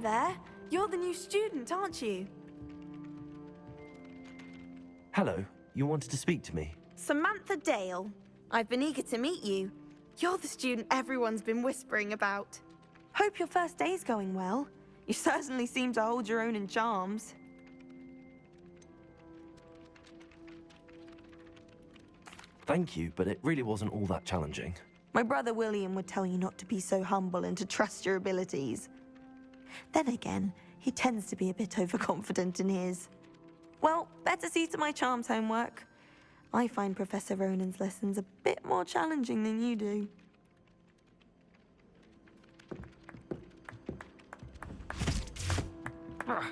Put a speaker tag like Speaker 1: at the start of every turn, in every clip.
Speaker 1: Hello there. You're the new student, aren't you?
Speaker 2: Hello, you wanted to speak to me?
Speaker 1: Samantha Dale. I've been eager to meet you. You're the student everyone's been whispering about. Hope your first day's going well. You certainly seem to hold your own in charms.
Speaker 2: Thank you, but it really wasn't all that challenging.
Speaker 1: My brother William would tell you not to be so humble and to trust your abilities. Then again, he tends to be a bit overconfident in his. Well, better see to my charms homework. I find Professor Ronan's lessons a bit more challenging than you do.
Speaker 3: Oh.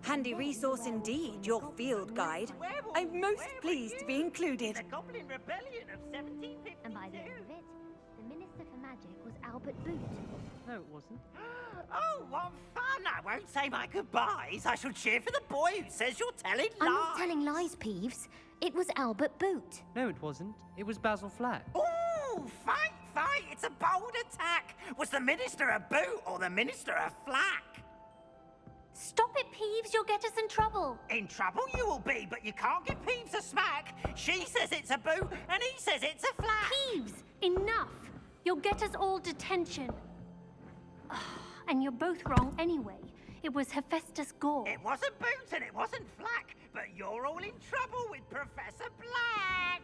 Speaker 4: Handy resource indeed, your field guide. I'm most pleased to be included.
Speaker 5: The Goblin Rebellion of 1752.
Speaker 6: And by the end of it, the Minister for Magic was Albert Boot.
Speaker 3: No, it wasn't.
Speaker 5: Oh, what fun! I won't say my goodbyes. I shall cheer for the boy who says you're telling lies.
Speaker 6: I'm not telling lies, Peeves. It was Albert Boot.
Speaker 3: No, it wasn't. It was Basil Flack.
Speaker 5: Ooh, fight, fight! It's a bold attack. Was the Minister a boot or the Minister a flack?
Speaker 6: Stop it, Peeves. You'll get us in trouble.
Speaker 5: In trouble you will be, but you can't give Peeves a smack. She says it's a boot, and he says it's a flack.
Speaker 6: Peeves, enough. You'll get us all detention. And you're both wrong anyway. It was Hephaestus Gore.
Speaker 5: It wasn't boot and it wasn't flack, but you're all in trouble with Professor Black.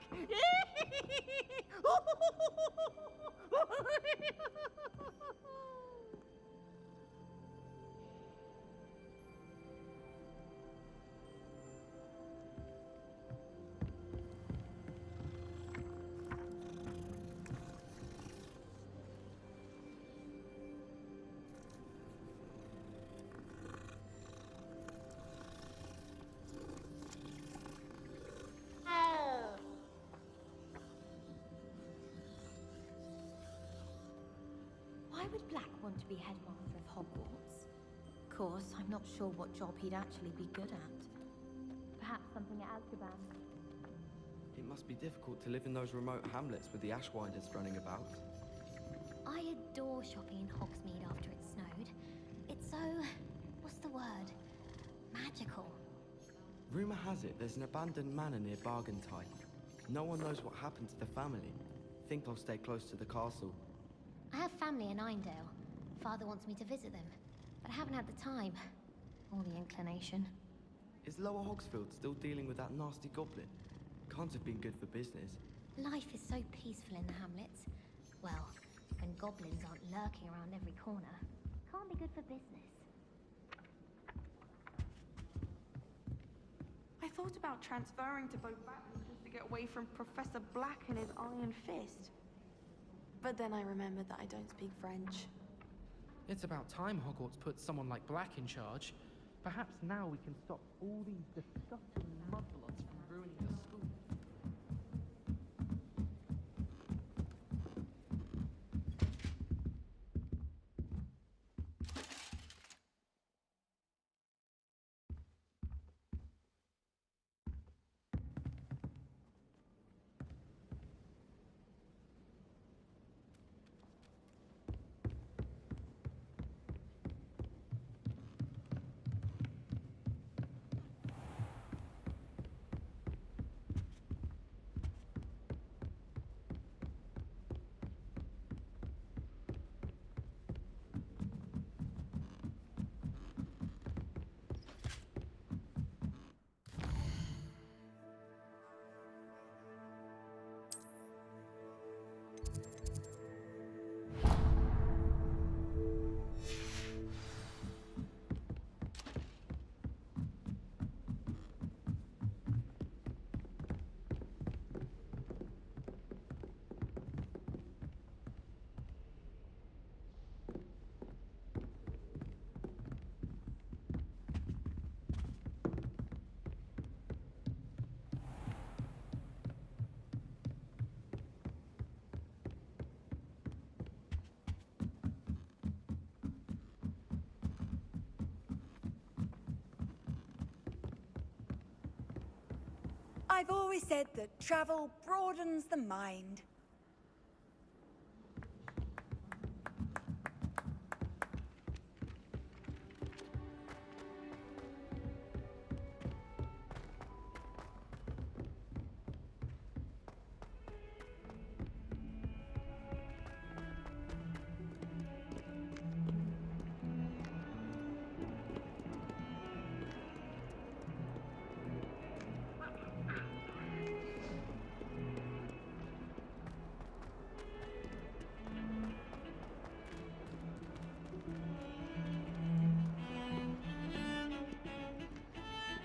Speaker 7: Why would Black want to be headmaster of Hogwarts? Of course, I'm not sure what job he'd actually be good at.
Speaker 6: Perhaps something at Azkaban.
Speaker 8: It must be difficult to live in those remote hamlets with the Ashwinders running about.
Speaker 6: I adore shopping in Hogsmeade after it snowed. It's so... what's the word? Magical.
Speaker 8: Rumour has it there's an abandoned manor near Bargentine. No one knows what happened to the family. Think I'll stay close to the castle.
Speaker 6: I have family in Eyndale. Father wants me to visit them, but I haven't had the time. Or the inclination.
Speaker 8: Is Lower Hogsfield still dealing with that nasty goblin? Can't have been good for business.
Speaker 6: Life is so peaceful in the hamlets. Well, when goblins aren't lurking around every corner, can't be good for business.
Speaker 1: I thought about transferring to Beauxbatons just to get away from Professor Black and his iron fist. But then I remembered that I don't speak French.
Speaker 3: It's about time Hogwarts put someone like Black in charge. Perhaps now we can stop all these disgusting mudbloods from ruining the school.
Speaker 4: I've always said that travel broadens the mind.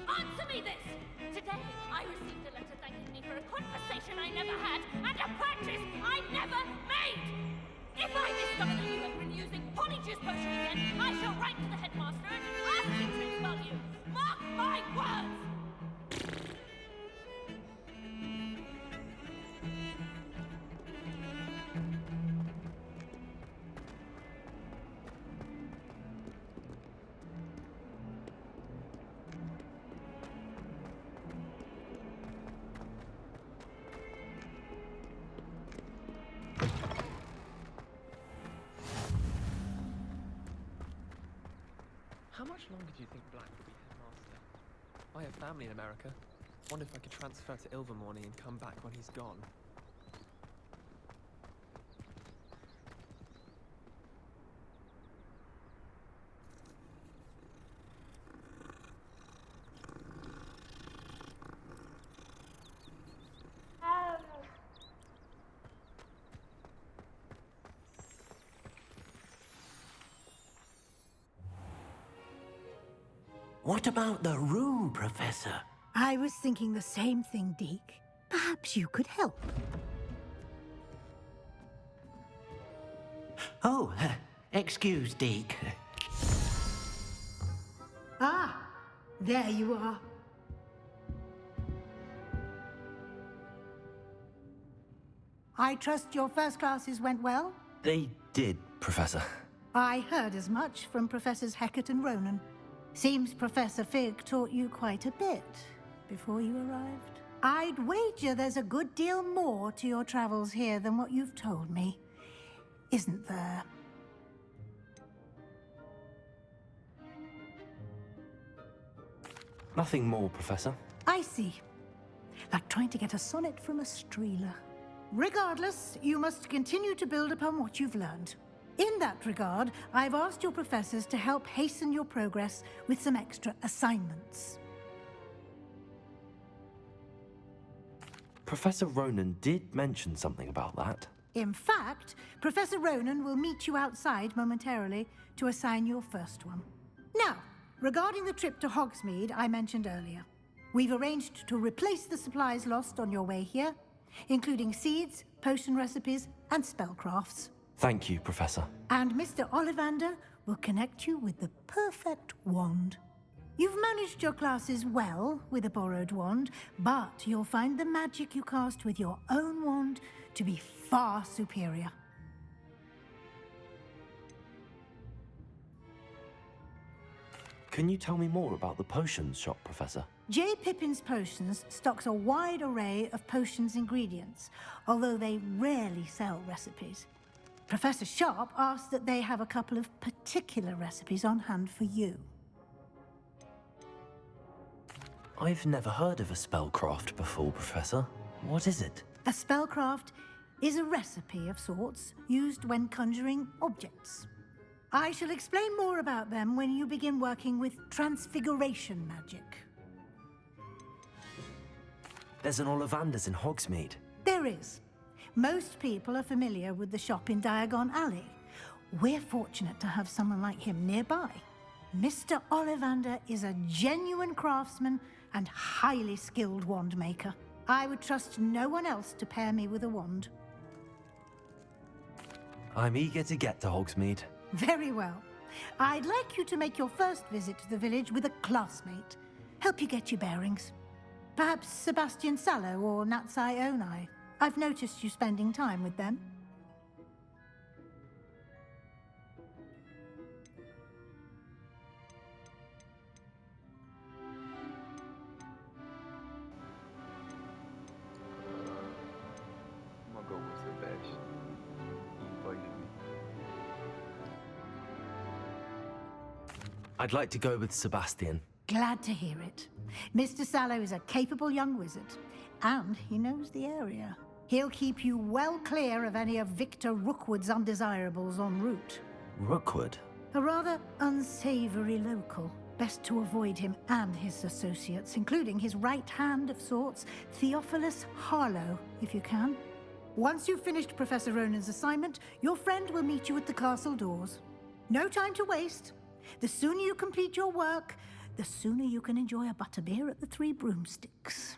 Speaker 9: Answer me this! Today, I received a letter thanking me for a conversation I never had and a purchase I never made! If I discover that you have been using Polyjuice Potion again, I shall write to the headmaster and ask him to expel you! Mark my words!
Speaker 10: How much longer do you think Black will be headmaster? I have family in America. Wonder if I could transfer to Ilvermorny and come back when he's gone.
Speaker 5: What about the room, Professor?
Speaker 11: I was thinking the same thing, Deke. Perhaps you could help.
Speaker 5: Oh, excuse, Deke.
Speaker 11: Ah, there you are. I trust your first classes went well?
Speaker 2: They did, Professor.
Speaker 11: I heard as much from Professors Hecat and Ronan. Seems Professor Fig taught you quite a bit before you arrived. I'd wager there's a good deal more to your travels here than what you've told me. Isn't there?
Speaker 2: Nothing more, Professor.
Speaker 11: I see. Like trying to get a sonnet from a streeler. Regardless, you must continue to build upon what you've learned. In that regard, I've asked your professors to help hasten your progress with some extra assignments.
Speaker 2: Professor Ronan did mention something about that.
Speaker 11: In fact, Professor Ronan will meet you outside momentarily to assign your first one. Now, regarding the trip to Hogsmeade I mentioned earlier, we've arranged to replace the supplies lost on your way here, including seeds, potion recipes, and spellcrafts.
Speaker 2: Thank you, Professor.
Speaker 11: And Mr. Ollivander will connect you with the perfect wand. You've managed your classes well with a borrowed wand, but you'll find the magic you cast with your own wand to be far superior.
Speaker 2: Can you tell me more about the potions shop, Professor?
Speaker 11: J. Pippin's Potions stocks a wide array of potions ingredients, although they rarely sell recipes. Professor Sharp asked that they have a couple of particular recipes on hand for you.
Speaker 2: I've never heard of a spellcraft before, Professor. What is it?
Speaker 11: A spellcraft is a recipe of sorts used when conjuring objects. I shall explain more about them when you begin working with transfiguration magic.
Speaker 2: There's an Ollivander's in Hogsmeade.
Speaker 11: There is. Most people are familiar with the shop in Diagon Alley. We're fortunate to have someone like him nearby. Mr. Ollivander is a genuine craftsman and highly skilled wand maker. I would trust no one else to pair me with a wand.
Speaker 2: I'm eager to get to Hogsmeade.
Speaker 11: Very well. I'd like you to make your first visit to the village with a classmate. Help you get your bearings. Perhaps Sebastian Sallow or Natsai Onai. I've noticed you spending time with them.
Speaker 2: I'd like to go with Sebastian.
Speaker 11: Glad to hear it. Mr. Sallow is a capable young wizard, and he knows the area. He'll keep you well clear of any of Victor Rookwood's undesirables en route.
Speaker 2: Rookwood?
Speaker 11: A rather unsavory local. Best to avoid him and his associates, including his right hand of sorts, Theophilus Harlow, if you can. Once you've finished Professor Ronan's assignment, your friend will meet you at the castle doors. No time to waste. The sooner you complete your work, the sooner you can enjoy a butterbeer at the Three Broomsticks.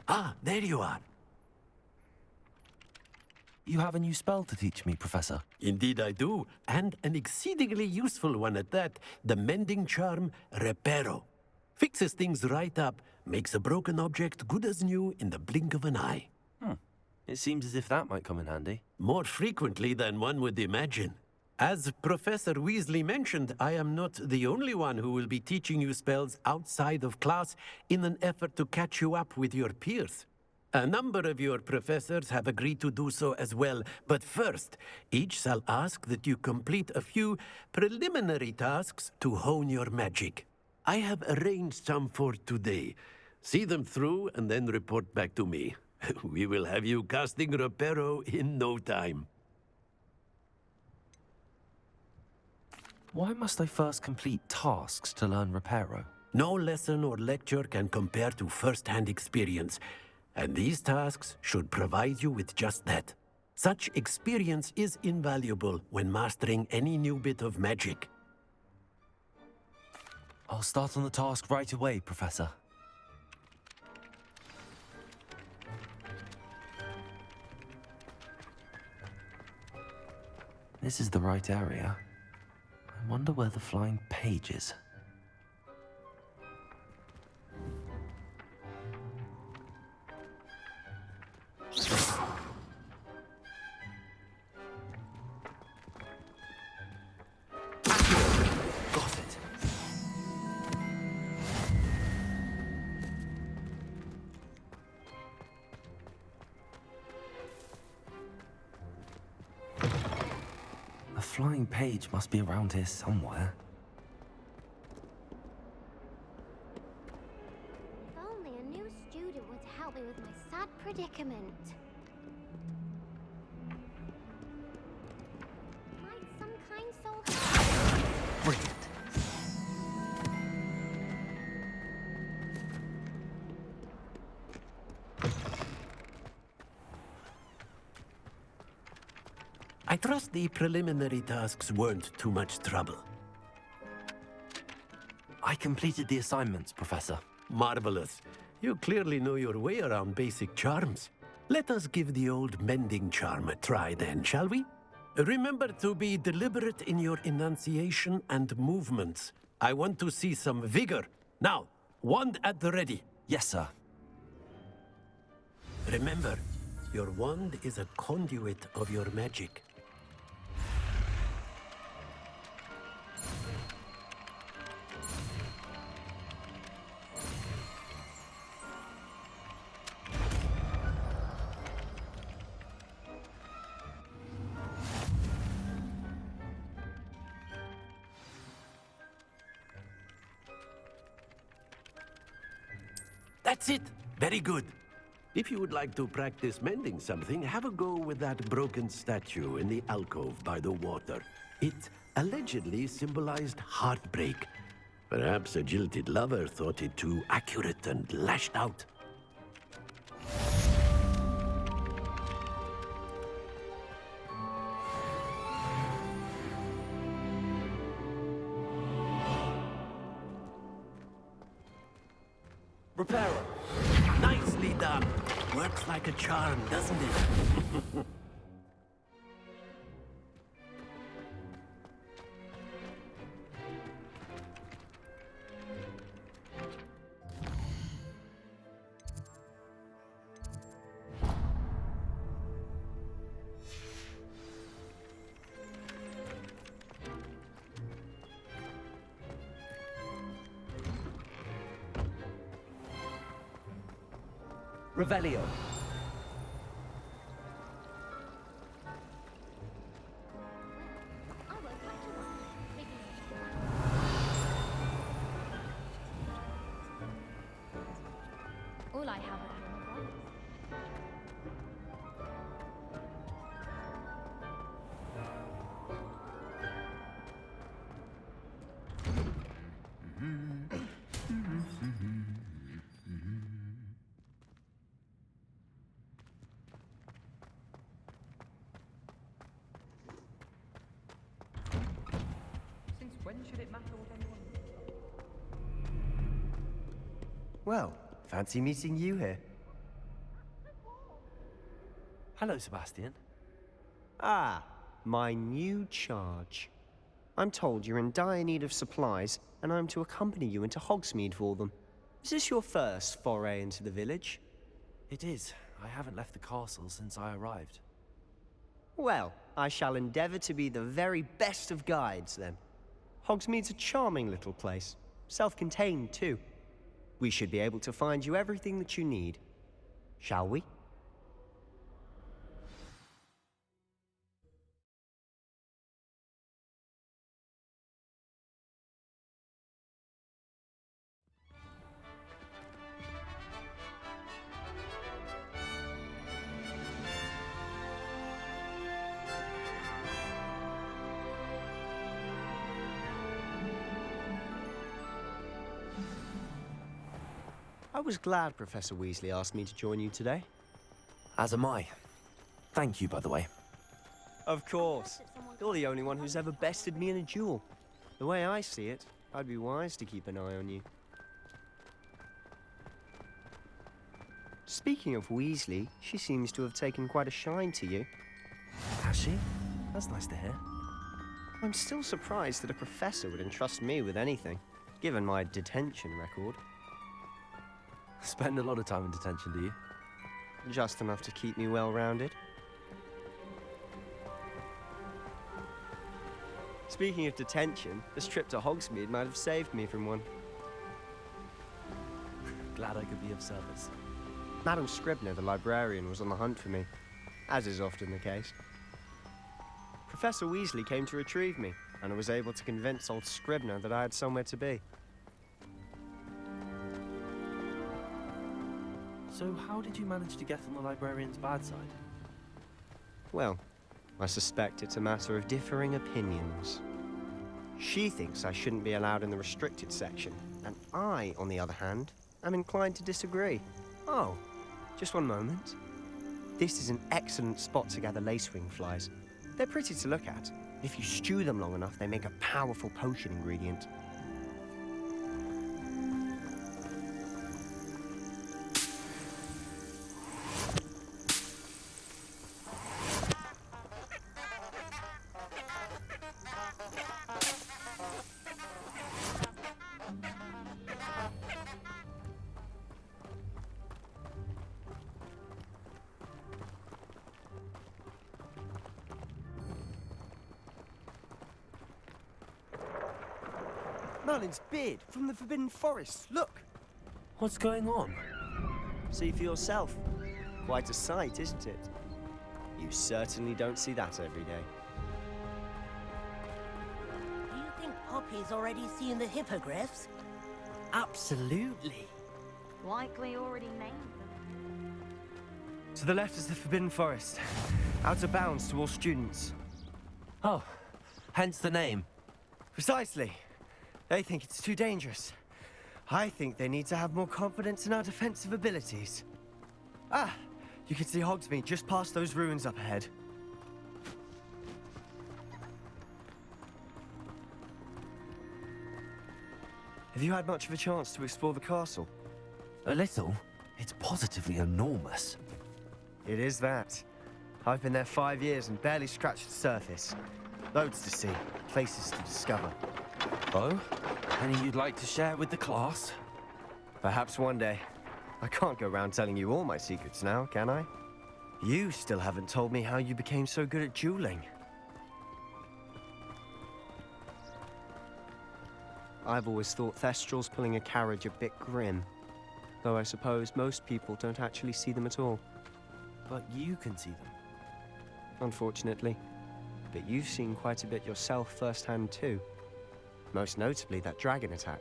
Speaker 12: Ah, there you are.
Speaker 2: You have a new spell to teach me, Professor.
Speaker 12: Indeed I do, and an exceedingly useful one at that. The mending charm, Reparo. Fixes things right up, makes a broken object good as new in the blink of an eye.
Speaker 2: It seems as if that might come in handy.
Speaker 12: More frequently than one would imagine. As Professor Weasley mentioned, I am not the only one who will be teaching you spells outside of class in an effort to catch you up with your peers. A number of your professors have agreed to do so as well, but first, each shall ask that you complete a few preliminary tasks to hone your magic. I have arranged some for today. See them through and then report back to me. We will have you casting Reparo in no time.
Speaker 2: Why must I first complete tasks to learn Reparo?
Speaker 12: No lesson or lecture can compare to first-hand experience, and these tasks should provide you with just that. Such experience is invaluable when mastering any new bit of magic.
Speaker 2: I'll start on the task right away, Professor. This is the right area. I wonder where the flying page is. Got it. The flying page must be around here somewhere.
Speaker 13: If only a new student would help me with my sad predicament. Might some kind soul help?
Speaker 2: Brilliant.
Speaker 12: I trust the preliminary tasks weren't too much trouble.
Speaker 2: I completed the assignments, Professor.
Speaker 12: Marvelous. You clearly know your way around basic charms. Let us give the old mending charm a try then, shall we? Remember to be deliberate in your enunciation and movements. I want to see some vigor. Now, wand at the ready.
Speaker 2: Yes, sir.
Speaker 12: Remember, your wand is a conduit of your magic. That's it! Very good. If you would like to practice mending something, have a go with that broken statue in the alcove by the water. It allegedly symbolized heartbreak. Perhaps a jilted lover thought it too accurate and lashed out.
Speaker 2: Reparo.
Speaker 12: Nicely done. Works like a charm, doesn't it?
Speaker 14: Revelio.
Speaker 7: All I have are your brothers.
Speaker 15: Since when should it matter what anyone...
Speaker 14: Well, fancy meeting you here.
Speaker 2: Hello, Sebastian.
Speaker 14: Ah, my new charge. I'm told you're in dire need of supplies, and I'm to accompany you into Hogsmeade for them. Is this your first foray into the village?
Speaker 2: It is. I haven't left the castle since I arrived.
Speaker 14: Well, I shall endeavor to be the very best of guides, then. Hogsmeade's a charming little place. Self-contained, too. We should be able to find you everything that you need. Shall we? I was glad Professor Weasley asked me to join you today.
Speaker 2: As am I. Thank you, by the way.
Speaker 14: Of course. You're the only one who's ever bested me in a duel. The way I see it, I'd be wise to keep an eye on you. Speaking of Weasley, she seems to have taken quite a shine to you.
Speaker 2: Has she? That's nice to hear.
Speaker 14: I'm still surprised that a professor would entrust me with anything, given my detention record.
Speaker 2: Spend a lot of time in detention, do you?
Speaker 14: Just enough to keep me well-rounded. Speaking of detention, this trip to Hogsmeade might have saved me from one.
Speaker 2: Glad I could be of service.
Speaker 14: Madam Scribner, the librarian, was on the hunt for me, as is often the case. Professor Weasley came to retrieve me, and I was able to convince old Scribner that I had somewhere to be.
Speaker 2: So how did you manage to get on the librarian's bad side?
Speaker 14: Well, I suspect it's a matter of differing opinions. She thinks I shouldn't be allowed in the restricted section, and I, on the other hand, am inclined to disagree. Oh, just one moment. This is an excellent spot to gather lacewing flies. They're pretty to look at. If you stew them long enough, they make a powerful potion ingredient. Merlin's beard from the Forbidden Forest. Look!
Speaker 2: What's going on?
Speaker 14: See for yourself. Quite a sight, isn't it? You certainly don't see that every day.
Speaker 16: Do you think Poppy's already seen the hippogriffs?
Speaker 14: Absolutely.
Speaker 17: Likely already named them.
Speaker 14: To the left is the Forbidden Forest. Out of bounds to all students.
Speaker 2: Oh, hence the name.
Speaker 14: Precisely. They think it's too dangerous. I think they need to have more confidence in our defensive abilities. Ah, you can see Hogsmeade just past those ruins up ahead. Have you had much of a chance to explore the castle?
Speaker 2: A little. It's positively enormous.
Speaker 14: It is that. I've been there 5 years and barely scratched the surface. Loads to see, places to discover.
Speaker 2: Oh? Any you'd like to share with the class?
Speaker 14: Perhaps one day. I can't go around telling you all my secrets now, can I? You still haven't told me how you became so good at dueling. I've always thought Thestral's pulling a carriage a bit grim. Though I suppose most people don't actually see them at all.
Speaker 2: But you can see them.
Speaker 14: Unfortunately. But you've seen quite a bit yourself firsthand too. Most notably that dragon attack.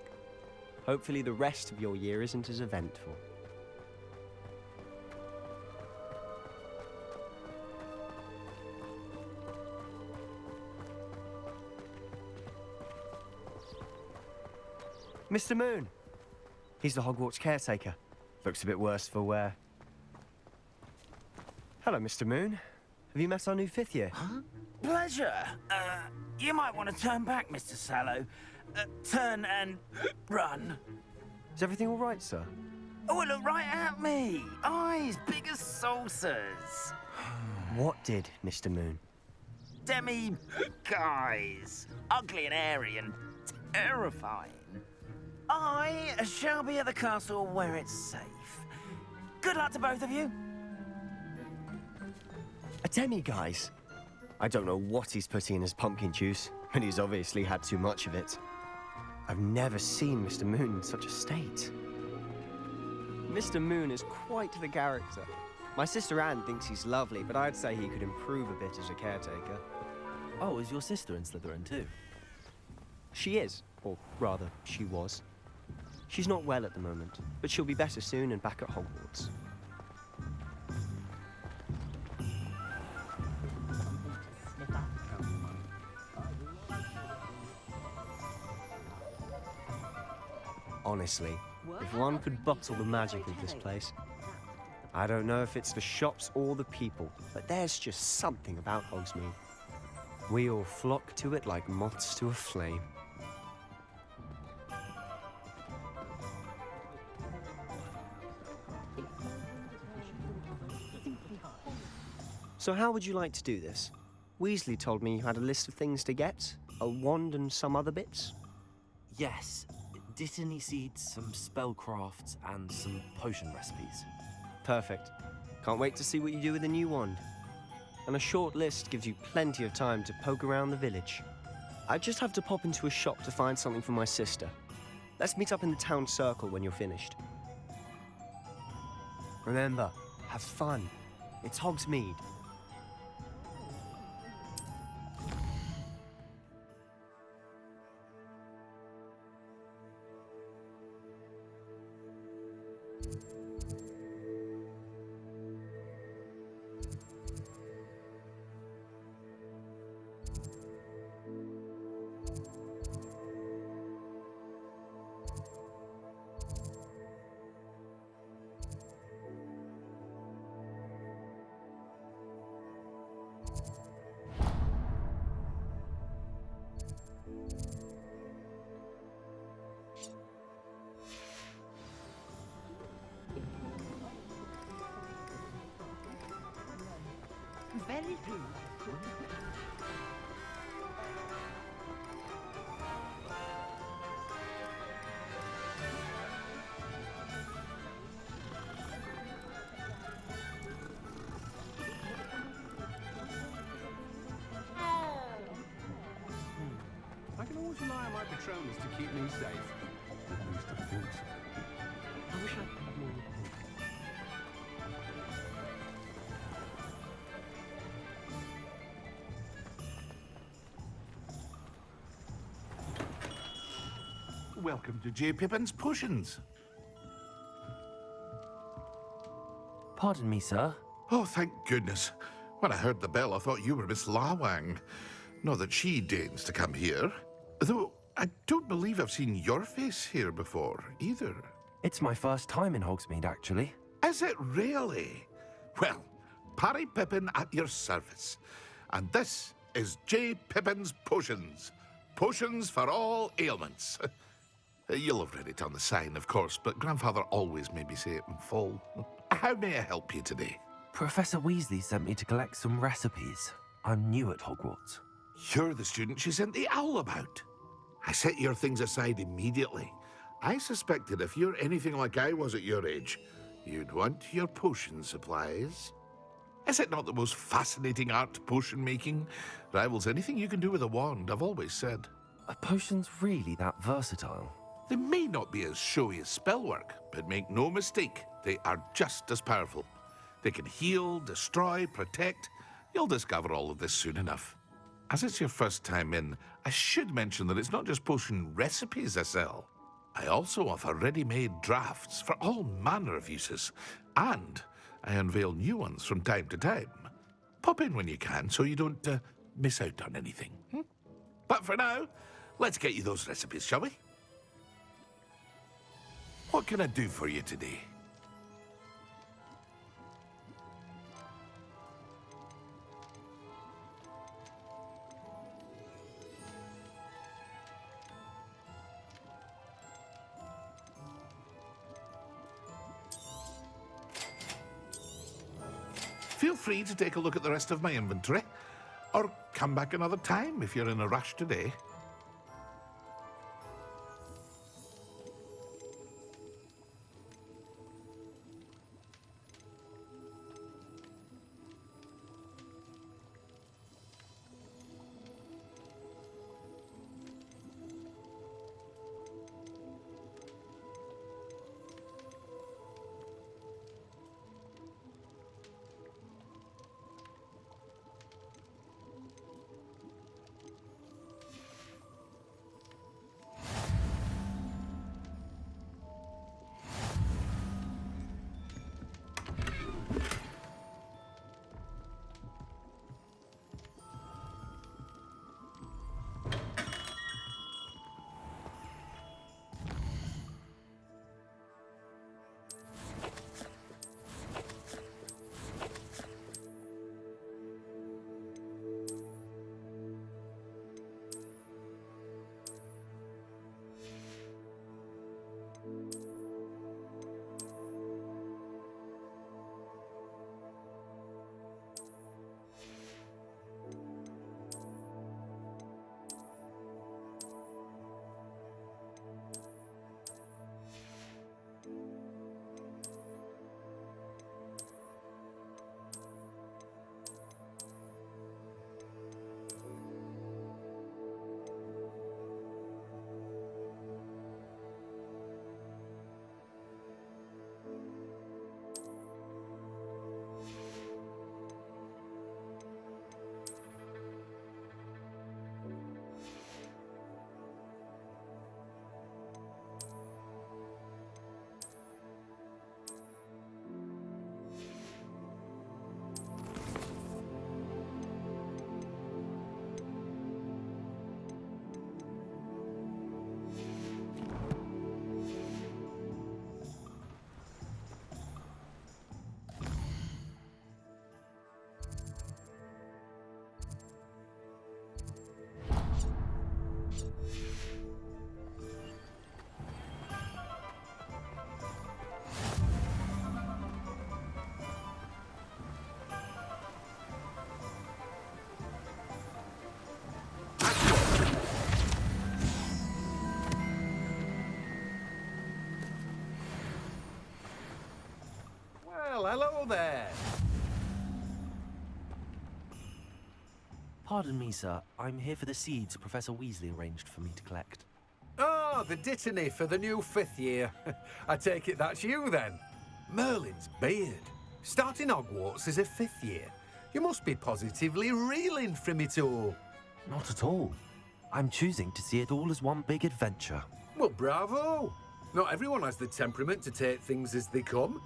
Speaker 14: Hopefully the rest of your year isn't as eventful. Mr. Moon! He's the Hogwarts caretaker. Looks a bit worse for wear. Hello, Mr. Moon. Have you met our new 5th year?
Speaker 5: Huh? Pleasure. You might want to turn back, Mr. Sallow. Turn and run.
Speaker 14: Is everything all right, sir?
Speaker 5: Oh, look right at me. Eyes big as saucers.
Speaker 14: What did, Mr. Moon?
Speaker 5: Guys. Ugly and hairy and terrifying. I shall be at the castle where it's safe. Good luck to both of you.
Speaker 14: A demi-guise? I don't know what he's putting in his pumpkin juice, and he's obviously had too much of it. I've never seen Mr. Moon in such a state. Mr. Moon is quite the character. My sister Anne thinks he's lovely, but I'd say he could improve a bit as a caretaker.
Speaker 2: Oh, is your sister in Slytherin too?
Speaker 14: She is, or rather, she was. She's not well at the moment, but she'll be better soon and back at Hogwarts. Honestly, if one could bottle the magic of this place. I don't know if it's the shops or the people, but there's just something about Hogsmeade. We all flock to it like moths to a flame. So how would you like to do this? Weasley told me you had a list of things to get, a wand and some other bits.
Speaker 2: Yes. Dittany seeds, some spellcrafts, and some potion recipes.
Speaker 14: Perfect. Can't wait to see what you do with the new wand. And a short list gives you plenty of time to poke around the village. I just have to pop into a shop to find something for my sister. Let's meet up in the town circle when you're finished. Remember, have fun. It's Hogsmeade.
Speaker 16: Very rude.
Speaker 18: I can always rely on my Patronus to keep me safe. At least I think so. I wish I had more.
Speaker 19: Welcome to J. Pippin's Potions.
Speaker 2: Pardon me, sir.
Speaker 19: Oh, thank goodness. When I heard the bell, I thought you were Miss Lawang. Not that she deigns to come here. Though, I don't believe I've seen your face here before, either.
Speaker 2: It's my first time in Hogsmeade, actually.
Speaker 19: Is it really? Well, Parry Pippin at your service. And this is J. Pippin's Potions. Potions for all ailments. You'll have read it on the sign, of course, but Grandfather always made me say it in full. How may I help you today?
Speaker 2: Professor Weasley sent me to collect some recipes. I'm new at Hogwarts.
Speaker 19: You're the student she sent the owl about. I set your things aside immediately. I suspected if you're anything like I was at your age, you'd want your potion supplies. Is it not the most fascinating art, potion making? Rivals anything you can do with a wand, I've always said.
Speaker 2: Are potions really that versatile?
Speaker 19: They may not be as showy as spellwork, but make no mistake, they are just as powerful. They can heal, destroy, protect. You'll discover all of this soon enough. As it's your first time in, I should mention that it's not just potion recipes I sell. I also offer ready-made drafts for all manner of uses, and I unveil new ones from time to time. Pop in when you can so you don't miss out on anything. But for now, let's get you those recipes, shall we? What can I do for you today? Feel free to take a look at the rest of my inventory, or come back another time if you're in a rush today.
Speaker 20: Well, hello there.
Speaker 2: Pardon me, sir. I'm here for the seeds Professor Weasley arranged for me to collect.
Speaker 20: Oh, the dittany for the new 5th year. I take it that's you, then. Merlin's beard. Starting Hogwarts as a 5th year. You must be positively reeling from it all.
Speaker 2: Not at all. I'm choosing to see it all as one big adventure.
Speaker 20: Well, bravo. Not everyone has the temperament to take things as they come.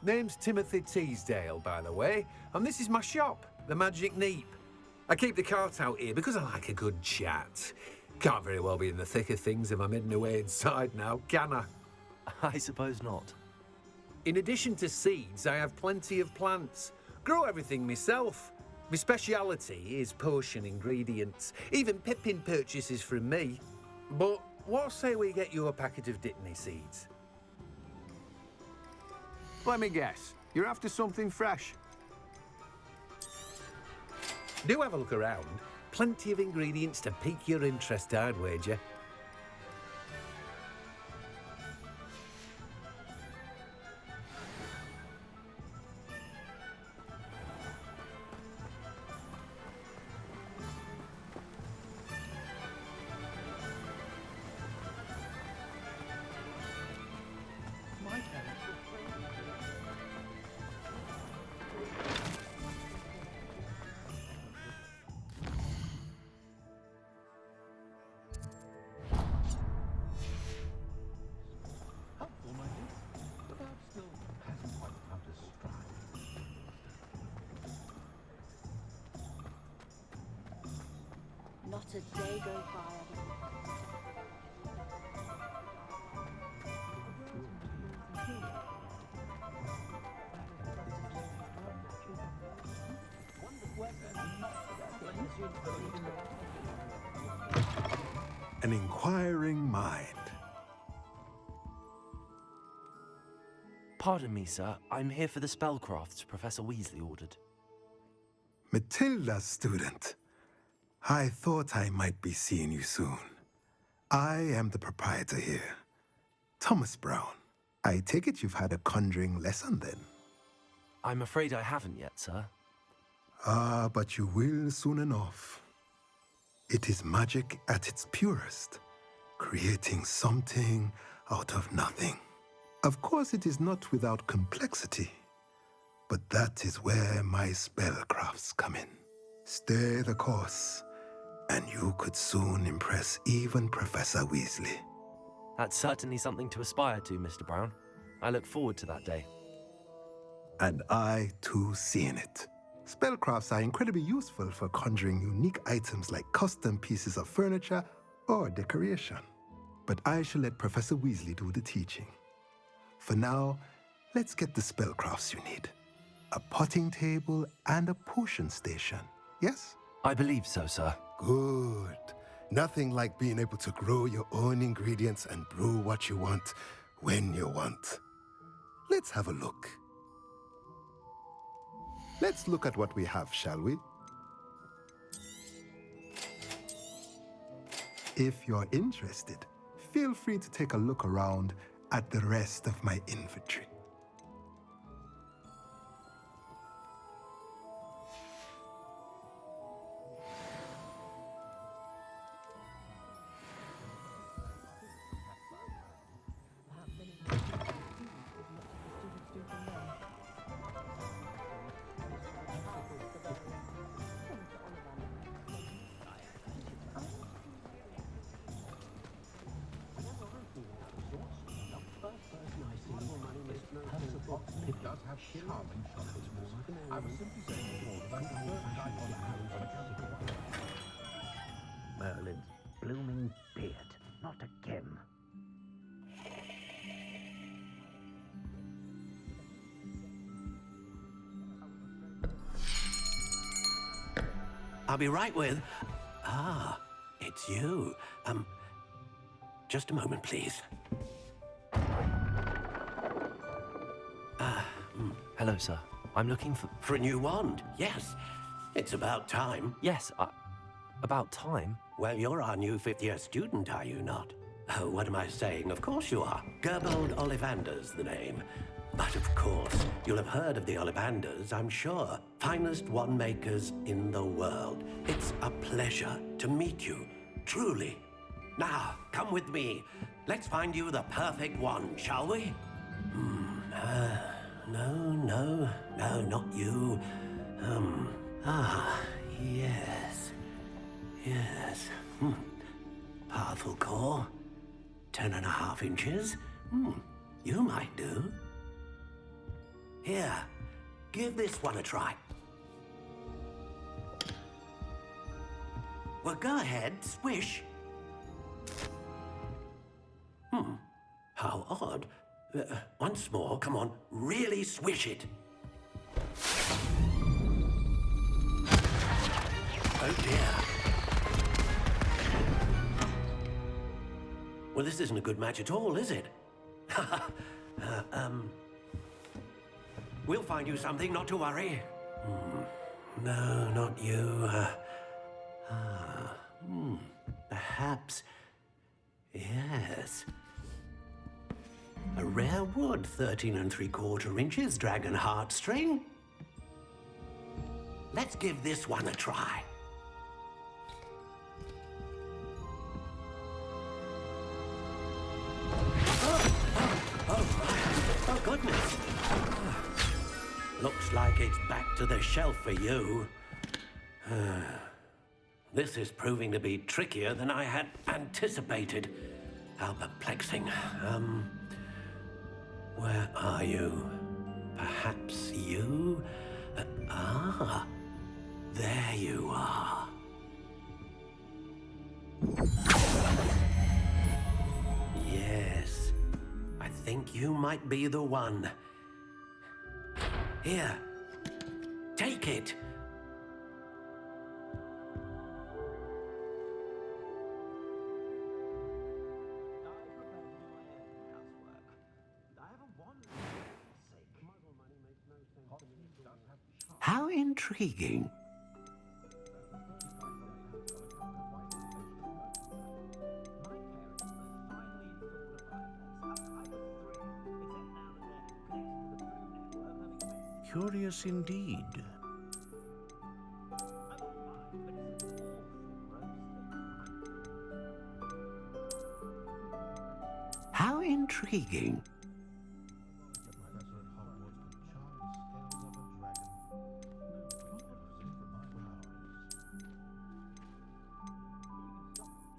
Speaker 20: Name's Timothy Teasdale, by the way, and this is my shop, the Magic Neep. I keep the cart out here because I like a good chat. Can't very well be in the thick of things if I'm hidden away inside now, can I?
Speaker 2: I suppose not.
Speaker 20: In addition to seeds, I have plenty of plants. Grow everything myself. My speciality is potion ingredients. Even Pippin purchases from me. But what say we get you a packet of dittany seeds?
Speaker 18: Let me guess. You're after something fresh.
Speaker 20: Do have a look around. Plenty of ingredients to pique your interest, I'd wager.
Speaker 17: Not a day goes by.
Speaker 21: An inquiring mind.
Speaker 2: Pardon me, sir. I'm here for the spellcrafts Professor Weasley ordered.
Speaker 21: Matilda's student. I thought I might be seeing you soon. I am the proprietor here, Thomas Brown. I take it you've had a conjuring lesson then?
Speaker 2: I'm afraid I haven't yet, sir.
Speaker 21: Ah, but you will soon enough. It is magic at its purest, creating something out of nothing. Of course, it is not without complexity, but that is where my spellcrafts come in. Stay the course, and you could soon impress even Professor Weasley.
Speaker 2: That's certainly something to aspire to, Mr. Brown. I look forward to that day.
Speaker 21: And I, too, seeing it. Spellcrafts are incredibly useful for conjuring unique items like custom pieces of furniture or decoration. But I shall let Professor Weasley do the teaching. For now, let's get the spellcrafts you need. A potting table and a potion station, yes?
Speaker 2: I believe so, sir.
Speaker 21: Good. Nothing like being able to grow your own ingredients and brew what you want when you want. Let's have a look. Let's look at what we have, shall we? If you're interested, feel free to take a look around at the rest of my inventory.
Speaker 22: Merlin's blooming beard, not again.
Speaker 12: I'll be right with... Ah, it's you. Just a moment, please.
Speaker 2: Hello, sir. I'm looking for...
Speaker 12: For a new wand, yes. It's about time.
Speaker 2: Yes, about time?
Speaker 12: Well, you're our new fifth-year student, are you not? Oh, what am I saying? Of course you are. Gerbold Ollivander's the name. But of course, you'll have heard of the Ollivanders, I'm sure. Finest wand makers in the world. It's a pleasure to meet you, truly. Now, come with me. Let's find you the perfect wand, shall we? No, not you. Yes. Yes. Powerful core. 10.5 inches. You might do. Here, give this one a try. Well, go ahead, swish. How odd. Once more, come on, really swish it. Oh dear. Well, this isn't a good match at all, is it? We'll find you something, not to worry. No, not you. Perhaps. Yes. A rare wood, 13 3/4 inches, dragon heartstring. Let's give this one a try. Oh, goodness. Looks like it's back to the shelf for you. This is proving to be trickier than I had anticipated. How perplexing. Where are you? Perhaps you? There you are. Yes, I think you might be the one. Here, take it. How intriguing. Curious indeed. How intriguing.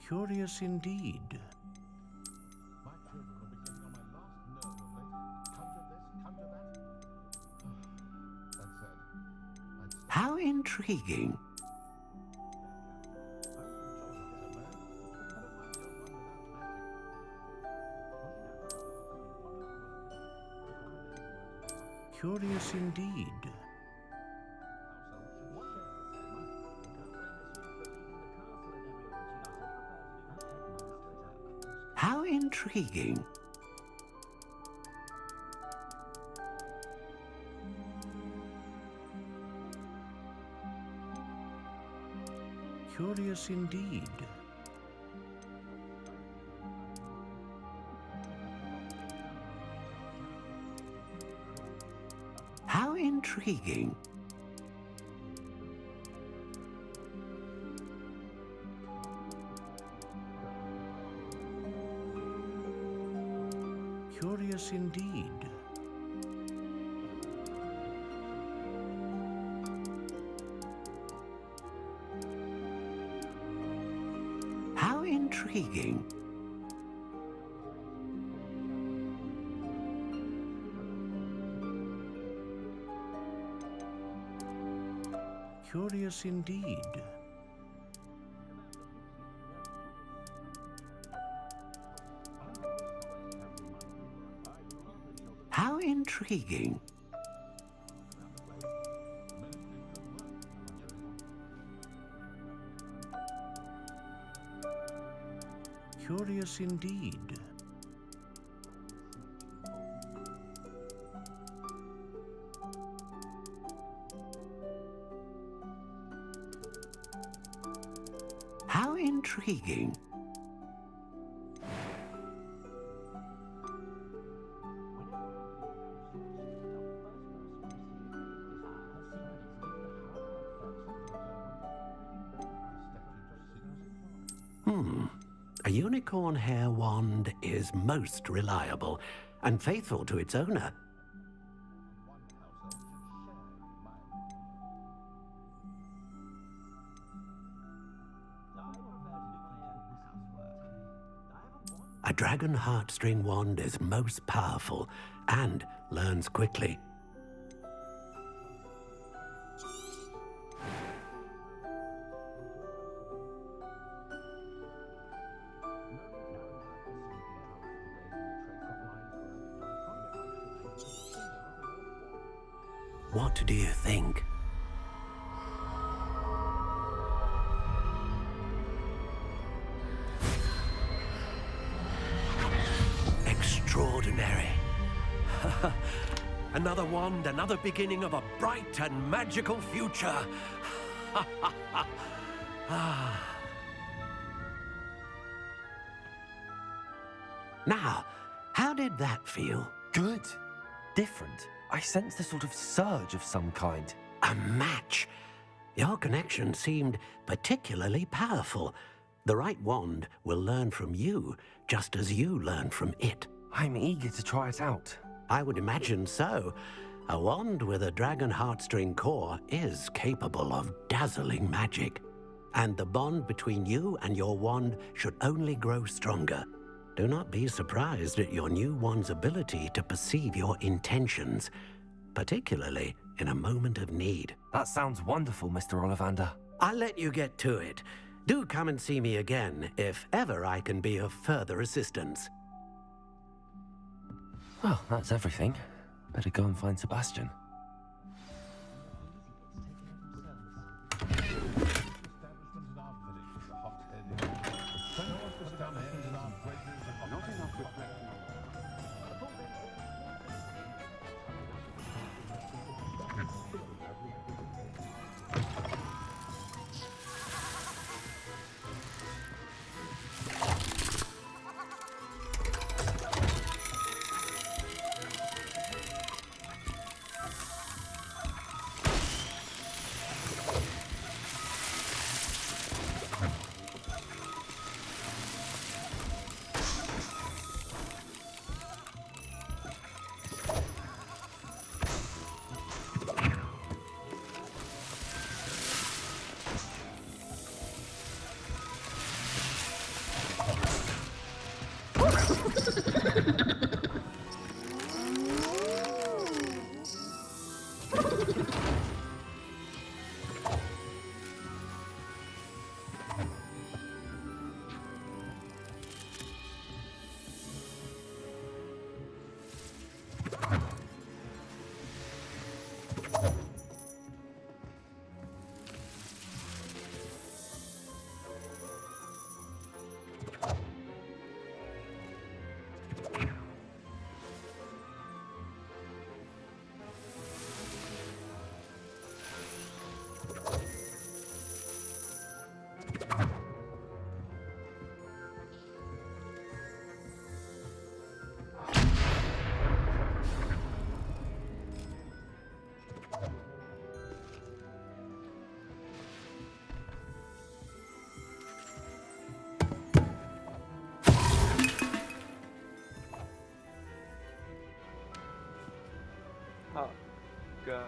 Speaker 12: Curious indeed. How intriguing. Curious indeed. How intriguing. Curious indeed. How intriguing. Curious indeed. How intriguing. Curious indeed. How intriguing. Curious indeed. How intriguing. A unicorn hair wand is most reliable and faithful to its owner. A dragon heartstring wand is most powerful and learns quickly. What do you think? Extraordinary. Another wand, another beginning of a bright and magical future. Now, how did that feel?
Speaker 2: Good. Different. I sensed a sort of surge of some kind.
Speaker 12: A match. Your connection seemed particularly powerful. The right wand will learn from you, just as you learn from it.
Speaker 2: I'm eager to try it out.
Speaker 12: I would imagine so. A wand with a dragon heartstring core is capable of dazzling magic. And the bond between you and your wand should only grow stronger. Do not be surprised at your new wand's ability to perceive your intentions, particularly in a moment of need.
Speaker 2: That sounds wonderful, Mr. Ollivander.
Speaker 12: I'll let you get to it. Do come and see me again if ever I can be of further assistance.
Speaker 2: Well, that's everything. Better go and find Sebastian.
Speaker 10: Oh, God.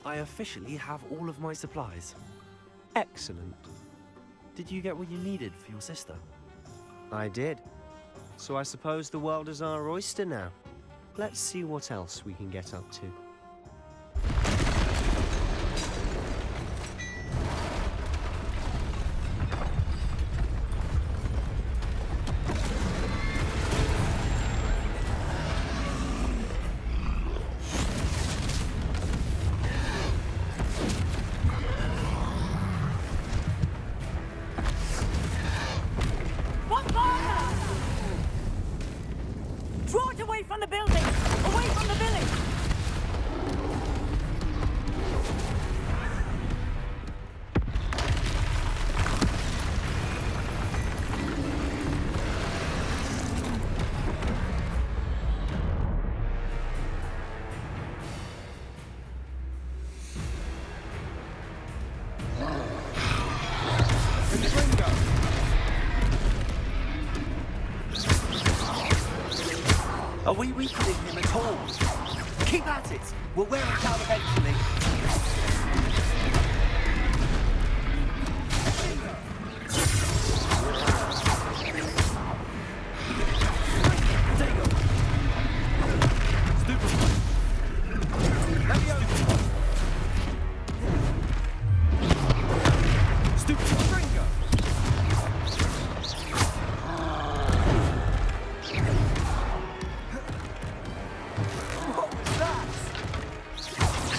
Speaker 2: I officially have all of my supplies.
Speaker 14: Excellent.
Speaker 2: Did you get what you needed for your sister?
Speaker 14: I did. So I suppose the world is our oyster now. Let's see what else we can get up to.
Speaker 4: Draw it away from the building! Away from the village!
Speaker 5: Are we weakening him at all? Keep at it! We'll wear it down eventually.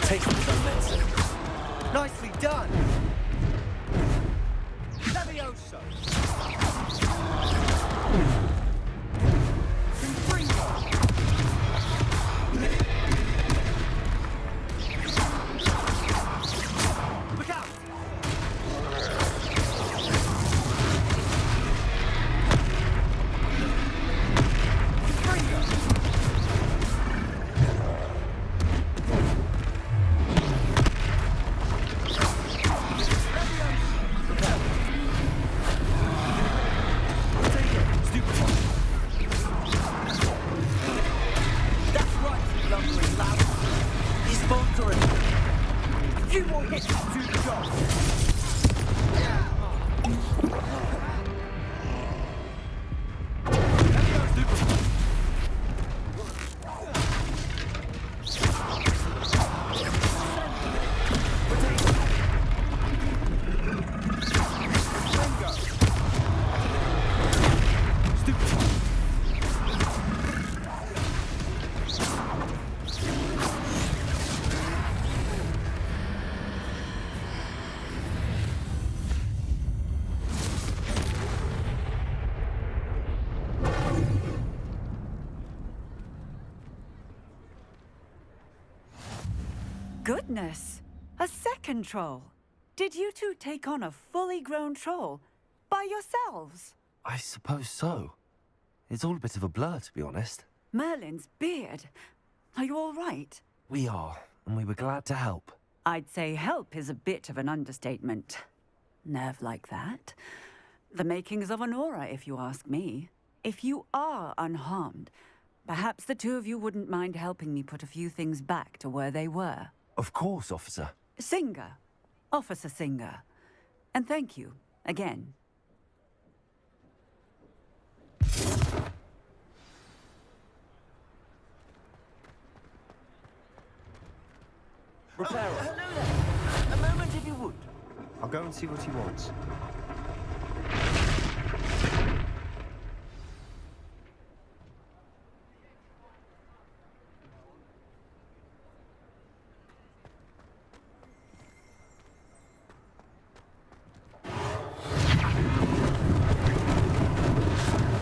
Speaker 5: Take the momentum.
Speaker 6: Goodness! A second troll! Did you two take on a fully grown troll by yourselves?
Speaker 2: I suppose so. It's all a bit of a blur, to be honest.
Speaker 6: Merlin's beard. Are you all right?
Speaker 2: We are, and we were glad to help.
Speaker 6: I'd say help is a bit of an understatement. Nerve like that. The makings of an aura, if you ask me. If you are unharmed, perhaps the two of you wouldn't mind helping me put a few things back to where they were.
Speaker 2: Of course, officer.
Speaker 6: Singer. Officer Singer. And thank you, again.
Speaker 5: Repairer. Hello there. A moment if you would.
Speaker 14: I'll go and see what he wants.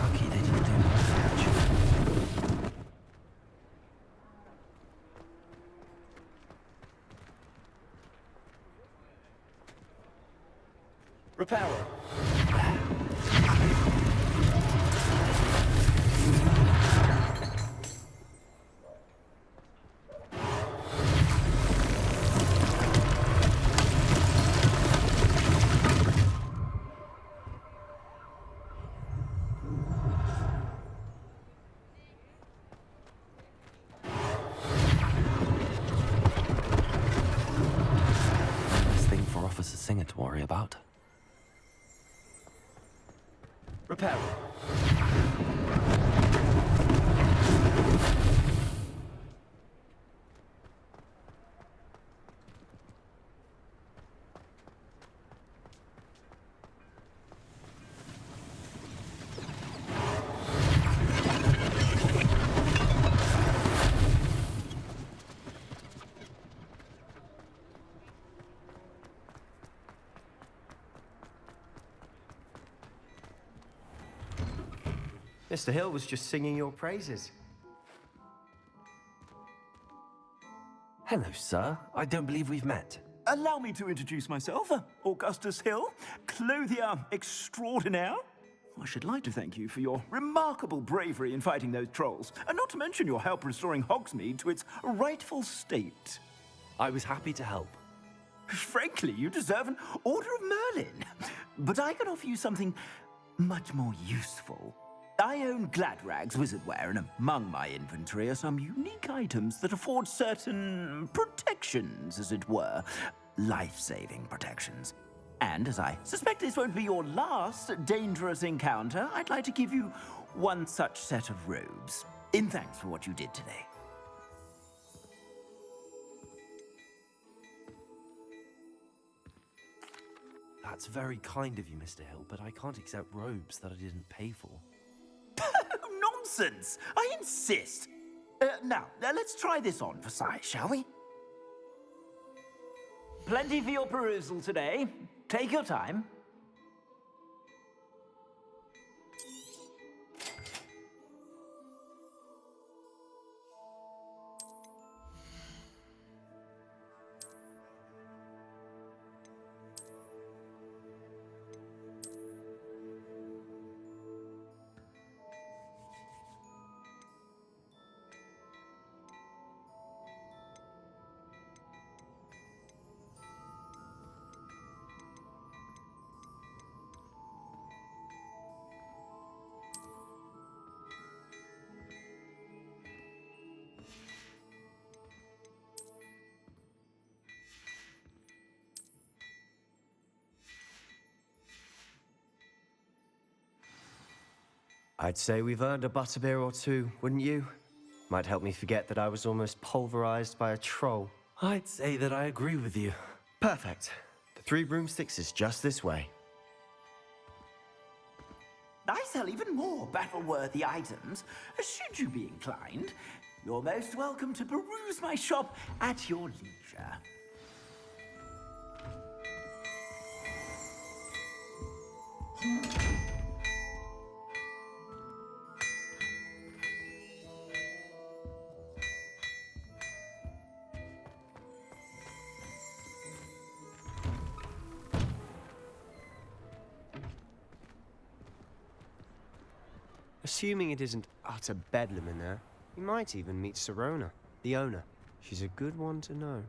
Speaker 2: Lucky they didn't do more damage.
Speaker 5: Repairer.
Speaker 2: Nice thing for Officer Singer to worry about.
Speaker 5: Repairer.
Speaker 14: Mr. Hill was just singing your praises.
Speaker 2: Hello, sir. I don't believe we've met.
Speaker 5: Allow me to introduce myself, Augustus Hill, clothier extraordinaire. I should like to thank you for your remarkable bravery in fighting those trolls, and not to mention your help restoring Hogsmeade to its rightful state.
Speaker 2: I was happy to help.
Speaker 5: Frankly, you deserve an Order of Merlin. But I can offer you something much more useful. I own Gladrag's wizardware, and among my inventory are some unique items that afford certain protections, as it were. Life-saving protections. And as I suspect this won't be your last dangerous encounter, I'd like to give you one such set of robes, in thanks for what you did today.
Speaker 2: That's very kind of you, Mr. Hill, but I can't accept robes that I didn't pay for.
Speaker 5: Nonsense! I insist! Now, let's try this on for size, shall we? Plenty for your perusal today. Take your time.
Speaker 14: I'd say we've earned a butterbeer or two, wouldn't you? Might help me forget that I was almost pulverized by a troll.
Speaker 2: I'd say that I agree with you.
Speaker 14: Perfect. The 3 broomsticks is just this way.
Speaker 5: I sell even more battle-worthy items. Should you be inclined, you're most welcome to peruse my shop at your leisure.
Speaker 14: Assuming it isn't utter bedlam in there, you might even meet Sirona, the owner. She's a good one to know.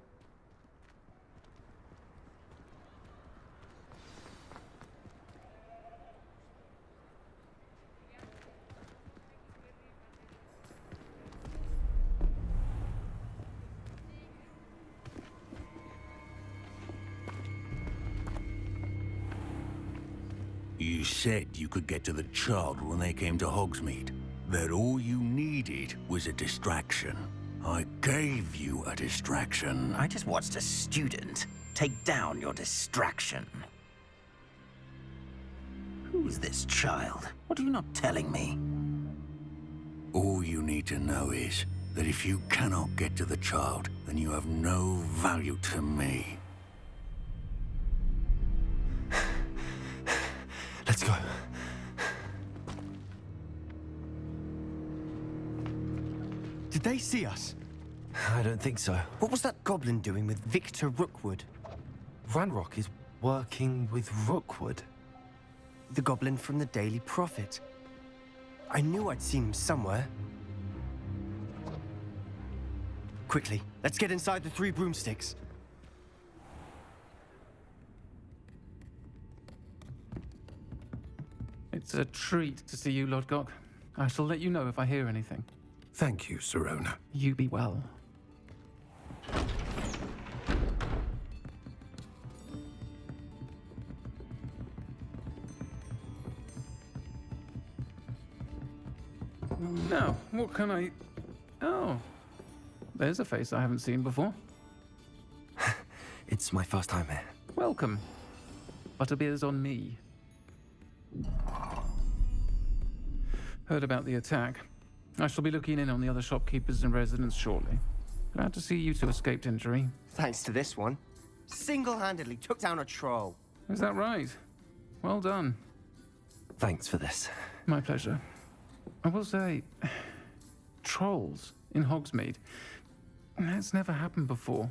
Speaker 1: You said you could get to the child when they came to Hogsmeade. That all you needed was a distraction. I gave you a distraction.
Speaker 5: I just watched a student take down your distraction. Who's this child? What are you not telling me?
Speaker 1: All you need to know is that if you cannot get to the child, then you have no value to me.
Speaker 14: Let's go. Did they see us?
Speaker 8: I don't think so.
Speaker 14: What was that goblin doing with Victor Rookwood?
Speaker 8: Ranrock is working with Rookwood.
Speaker 14: The goblin from the Daily Prophet. I knew I'd seen him somewhere. Quickly, let's get inside the 3 broomsticks.
Speaker 3: It's a treat to see you, Lodgok. I shall let you know if I hear anything.
Speaker 18: Thank you, Sirona.
Speaker 3: You be well. Now, what can I... Oh, there's a face I haven't seen before.
Speaker 8: It's my first time here.
Speaker 3: Welcome. Butterbeer's on me. Heard about the attack. I shall be looking in on the other shopkeepers and residents shortly. Glad to see you two escaped injury.
Speaker 14: Thanks to this one. Single-handedly took down a troll.
Speaker 3: Is that right? Well done.
Speaker 8: Thanks for this.
Speaker 3: My pleasure. I will say, trolls in Hogsmeade. That's never happened before.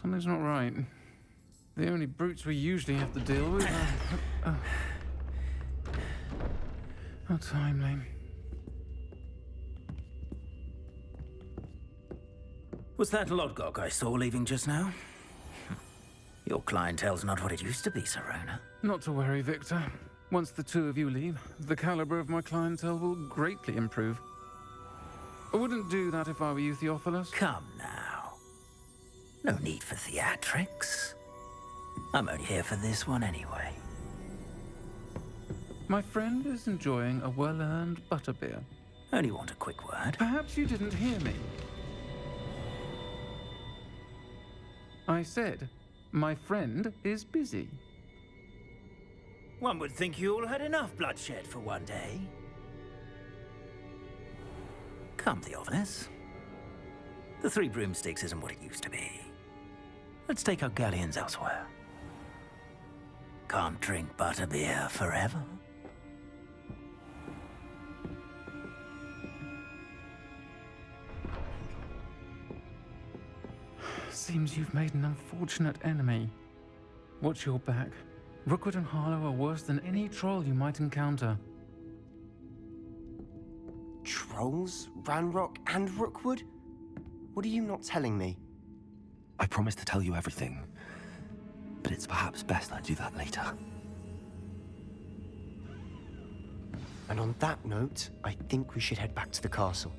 Speaker 3: Something's not right. The only brutes we usually have to deal with are... How timely.
Speaker 5: Was that Lodgok I saw leaving just now? Your clientele's not what it used to be, Sirona.
Speaker 3: Not to worry, Victor. Once the 2 of you leave, the caliber of my clientele will greatly improve. I wouldn't do that if I were you, Theophilus.
Speaker 5: Come now. No need for theatrics. I'm only here for this one anyway.
Speaker 3: My friend is enjoying a well-earned butterbeer.
Speaker 5: Only want a quick word.
Speaker 3: Perhaps you didn't hear me. I said, my friend is busy.
Speaker 5: One would think you all had enough bloodshed for one day. Come, Theophilus. The 3 broomsticks isn't what it used to be. Let's take our galleons elsewhere. Can't drink butterbeer forever.
Speaker 3: Seems you've made an unfortunate enemy. Watch your back. Rookwood and Harlow are worse than any troll you might encounter.
Speaker 14: Trolls? Ranrock and Rookwood? What are you not telling me?
Speaker 8: I promised to tell you everything, but it's perhaps best I do that later.
Speaker 14: And on that note, I think we should head back to the castle.